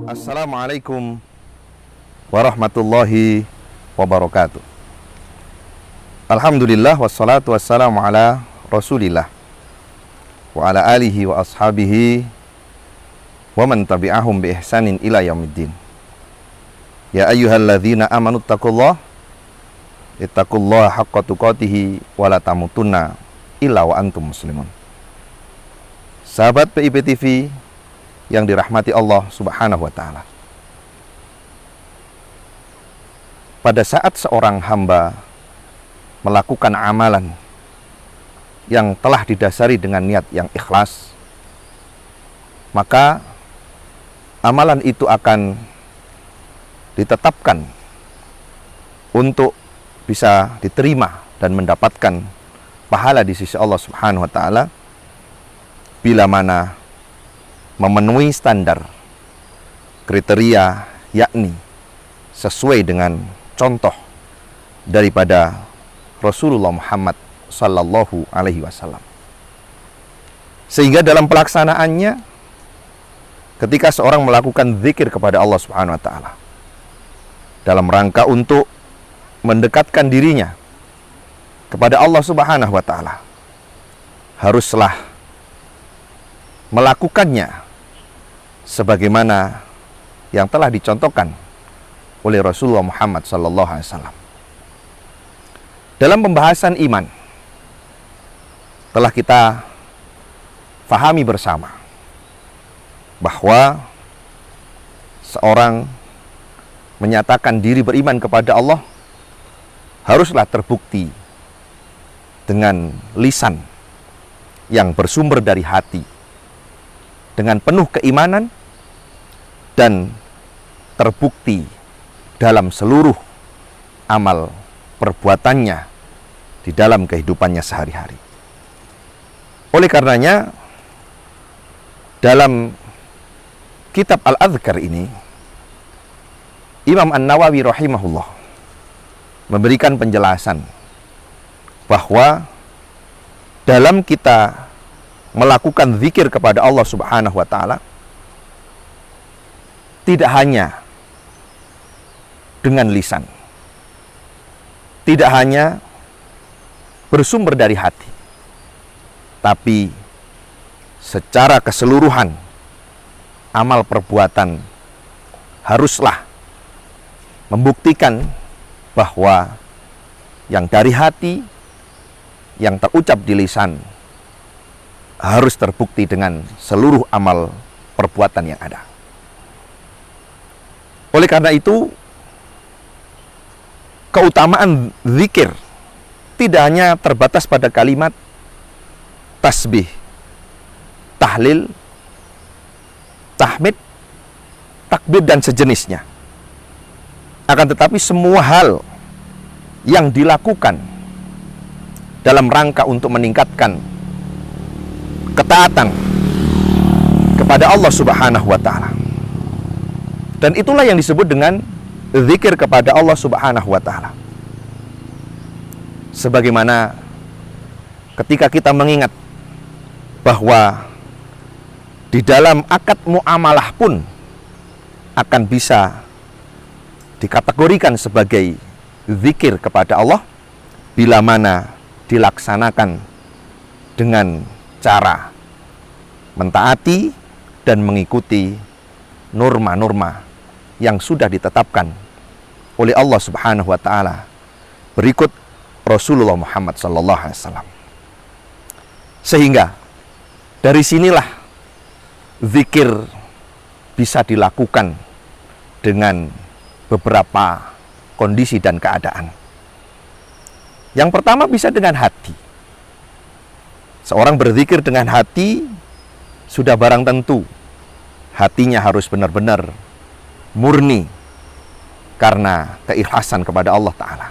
Assalamualaikum warahmatullahi wabarakatuh. Alhamdulillah wassalatu wassalamu ala Rasulillah wa ala alihi wa ashabihi wa man tabi'ahum bi ihsanin ila yaumiddin. Ya ayyuhalladzina amanu ittaqullaha haqqa tuqatih wa la tamutunna illa wa antum muslimun. Sahabat PIB TV yang dirahmati Allah Subhanahu wa ta'ala. Pada saat seorang hamba melakukan amalan yang telah didasari dengan niat yang ikhlas, maka amalan itu akan ditetapkan untuk bisa diterima dan mendapatkan pahala di sisi Allah Subhanahu wa ta'ala bila mana memenuhi standar kriteria, yakni sesuai dengan contoh daripada Rasulullah Muhammad sallallahu alaihi wasallam. Sehingga dalam pelaksanaannya, ketika seorang melakukan zikir kepada Allah Subhanahu wa ta'ala dalam rangka untuk mendekatkan dirinya kepada Allah Subhanahu wa ta'ala, haruslah melakukannya sebagaimana yang telah dicontohkan oleh Rasulullah Muhammad sallallahu alaihi wasallam. Dalam pembahasan iman telah kita fahami bersama bahwa seorang menyatakan diri beriman kepada Allah haruslah terbukti dengan lisan yang bersumber dari hati, dengan penuh keimanan, dan terbukti dalam seluruh amal perbuatannya di dalam kehidupannya sehari-hari. Oleh karenanya, dalam kitab Al-Adhkar ini, Imam An-Nawawi rahimahullah memberikan penjelasan bahwa dalam kita melakukan zikir kepada Allah Subhanahu wa ta'ala, tidak hanya dengan lisan, tidak hanya bersumber dari hati, tapi secara keseluruhan amal perbuatan haruslah membuktikan bahwa yang dari hati, yang terucap di lisan, harus terbukti dengan seluruh amal perbuatan yang ada. Oleh karena itu, keutamaan zikir tidak hanya terbatas pada kalimat tasbih, tahlil, tahmid, takbir, dan sejenisnya. Akan tetapi semua hal yang dilakukan dalam rangka untuk meningkatkan ketaatan kepada Allah Subhanahu wa ta'ala, dan itulah yang disebut dengan zikir kepada Allah Subhanahu wa ta'ala. Sebagaimana ketika kita mengingat bahwa di dalam akad muamalah pun akan bisa dikategorikan sebagai zikir kepada Allah bila mana dilaksanakan dengan cara mentaati dan mengikuti norma-norma yang sudah ditetapkan oleh Allah Subhanahu wa ta'ala berikut Rasulullah Muhammad sallallahu alaihi wasallam. Sehingga dari sinilah zikir bisa dilakukan dengan beberapa kondisi dan keadaan. Yang pertama bisa dengan hati. Seorang berzikir dengan hati, sudah barang tentu hatinya harus benar-benar murni karena keikhlasan kepada Allah Ta'ala.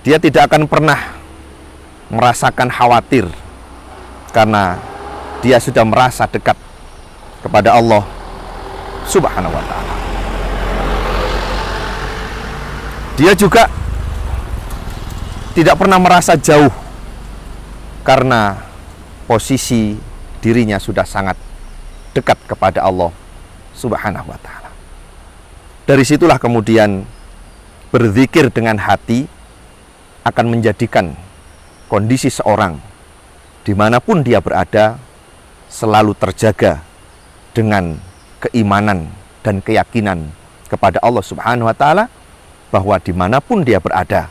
Dia tidak akan pernah merasakan khawatir karena dia sudah merasa dekat kepada Allah Subhanahu wa ta'ala. Dia juga tidak pernah merasa jauh karena posisi dirinya sudah sangat dekat kepada Allah Subhanahu wa ta'ala. Dari situlah kemudian berzikir dengan hati akan menjadikan kondisi seorang dimanapun dia berada selalu terjaga dengan keimanan dan keyakinan kepada Allah Subhanahu wa ta'ala, bahwa dimanapun dia berada,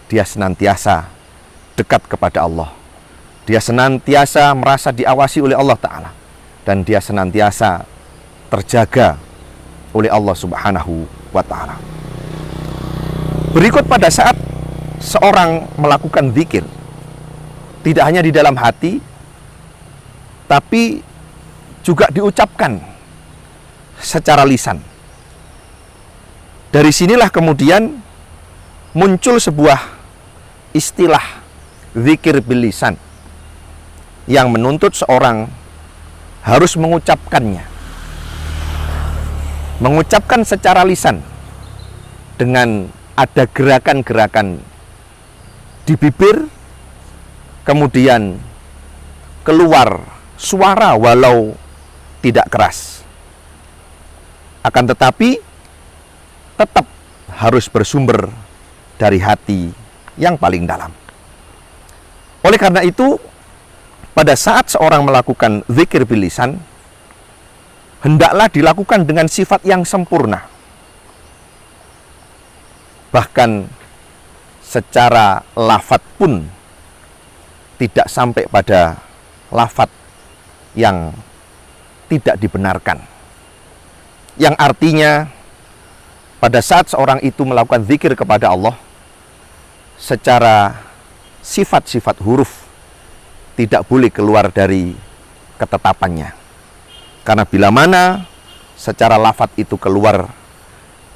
dia senantiasa dekat kepada Allah. Dia senantiasa merasa diawasi oleh Allah Ta'ala, dan dia senantiasa terjaga oleh Allah Subhanahu wa ta'ala. Berikut pada saat seorang melakukan zikir, tidak hanya di dalam hati, tapi juga diucapkan secara lisan. Dari sinilah kemudian muncul sebuah istilah zikir bil lisan yang menuntut seorang harus mengucapkannya. Mengucapkan secara lisan dengan ada gerakan-gerakan di bibir, kemudian keluar suara walau tidak keras. Akan tetapi tetap harus bersumber dari hati yang paling dalam. Oleh karena itu, pada saat seorang melakukan zikir bil lisan, hendaklah dilakukan dengan sifat yang sempurna. Bahkan secara lafaz pun tidak sampai pada lafaz yang tidak dibenarkan. Yang artinya pada saat seorang itu melakukan zikir kepada Allah, secara sifat-sifat huruf tidak boleh keluar dari ketetapannya. Karena bila mana secara lafaz itu keluar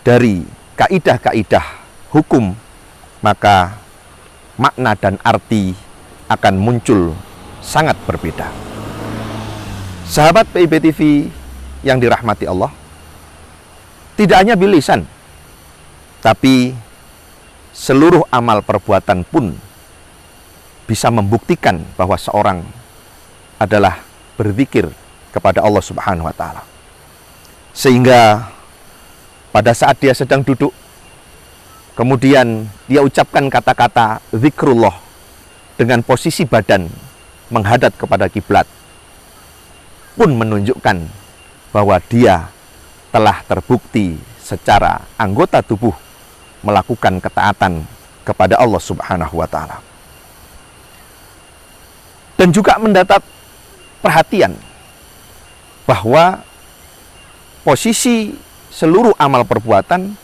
dari kaidah-kaidah hukum, maka makna dan arti akan muncul sangat berbeda. Sahabat PIB TV yang dirahmati Allah, tidak hanya bil lisan, tapi seluruh amal perbuatan pun bisa membuktikan bahwa seorang adalah berzikir kepada Allah Subhanahu wa ta'ala. Sehingga pada saat dia sedang duduk, kemudian dia ucapkan kata-kata zikrullah dengan posisi badan menghadap kepada kiblat, pun menunjukkan bahwa dia telah terbukti secara anggota tubuh melakukan ketaatan kepada Allah Subhanahu wa ta'ala. Dan juga mendapat perhatian bahwa posisi seluruh amal perbuatan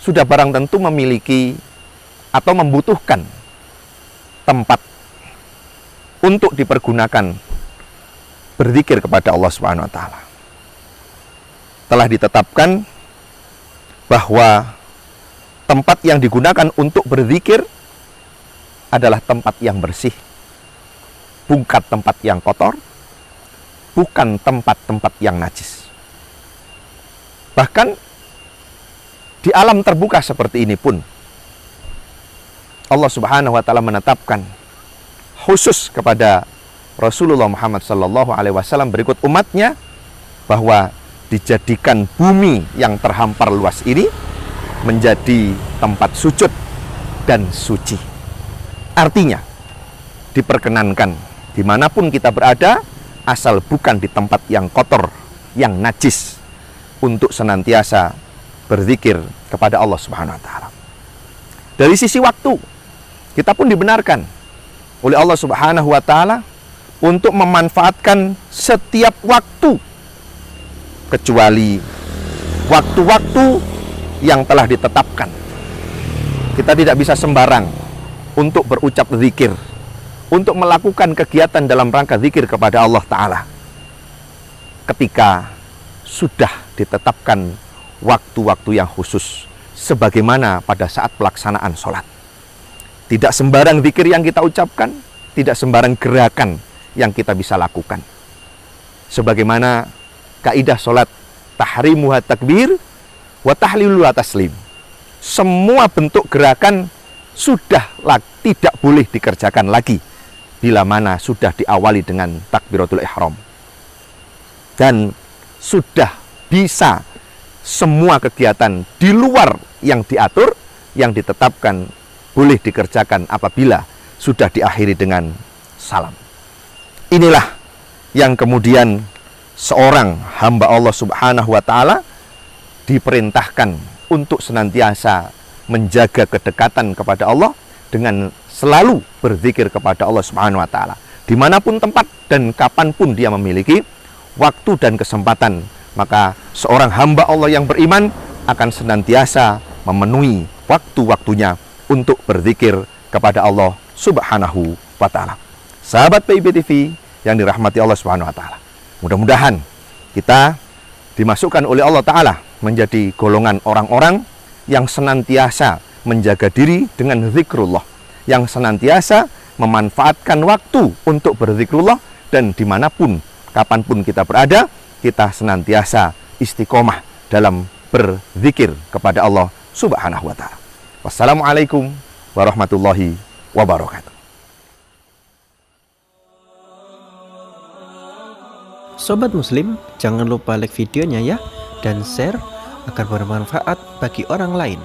sudah barang tentu memiliki atau membutuhkan tempat untuk dipergunakan berzikir kepada Allah Subhanahu wa ta'ala. Telah ditetapkan bahwa tempat yang digunakan untuk berzikir adalah tempat yang bersih, bukan tempat yang kotor, bukan tempat-tempat yang najis. Bahkan di alam terbuka seperti ini pun Allah Subhanahu wa ta'ala menetapkan khusus kepada Rasulullah Muhammad sallallahu alaihi wasallam berikut umatnya, bahwa dijadikan bumi yang terhampar luas ini menjadi tempat sujud dan suci. Artinya diperkenankan dimanapun kita berada, asal bukan di tempat yang kotor, yang najis, untuk senantiasa berzikir kepada Allah Subhanahu wa ta'ala. Dari sisi waktu, kita pun dibenarkan oleh Allah Subhanahu wa ta'ala untuk memanfaatkan setiap waktu, kecuali waktu-waktu yang telah ditetapkan. Kita tidak bisa sembarang untuk berucap zikir, untuk melakukan kegiatan dalam rangka zikir kepada Allah Ta'ala ketika sudah ditetapkan waktu-waktu yang khusus, sebagaimana pada saat pelaksanaan sholat. Tidak sembarang zikir yang kita ucapkan, tidak sembarang gerakan yang kita bisa lakukan. Sebagaimana kaidah sholat, tahrimuha takbir wa tahliluha taslim. semua bentuk gerakan sudah tidak boleh dikerjakan lagi bila mana sudah diawali dengan takbiratul ihram. Dan sudah bisa semua kegiatan di luar yang diatur, yang ditetapkan boleh dikerjakan apabila sudah diakhiri dengan salam. Inilah yang kemudian seorang hamba Allah Subhanahu wa Ta'ala diperintahkan untuk senantiasa menjaga kedekatan kepada Allah dengan selalu berzikir kepada Allah Subhanahu wa Ta'ala. Dimanapun tempat dan kapanpun dia memiliki waktu dan kesempatan, maka seorang hamba Allah yang beriman akan senantiasa memenuhi waktu-waktunya untuk berzikir kepada Allah Subhanahu wa Ta'ala. Sahabat PIB TV yang dirahmati Allah Subhanahu wa Ta'ala, mudah-mudahan kita dimasukkan oleh Allah Ta'ala menjadi golongan orang-orang yang senantiasa menjaga diri dengan zikrullah, yang senantiasa memanfaatkan waktu untuk berzikrullah, dan dimanapun kapanpun kita berada, kita senantiasa istiqomah dalam berzikir kepada Allah Subhanahu wa Ta'ala. Wassalamualaikum warahmatullahi wabarakatuh. Sobat Muslim, jangan lupa like videonya ya, dan share agar bermanfaat bagi orang lain.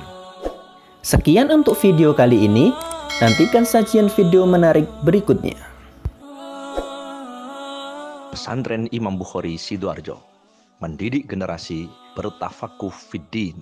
Sekian untuk video kali ini, nantikan sajian video menarik berikutnya. Pesantren Imam Bukhari Sidoarjo mendidik generasi bertafakuh fiddin.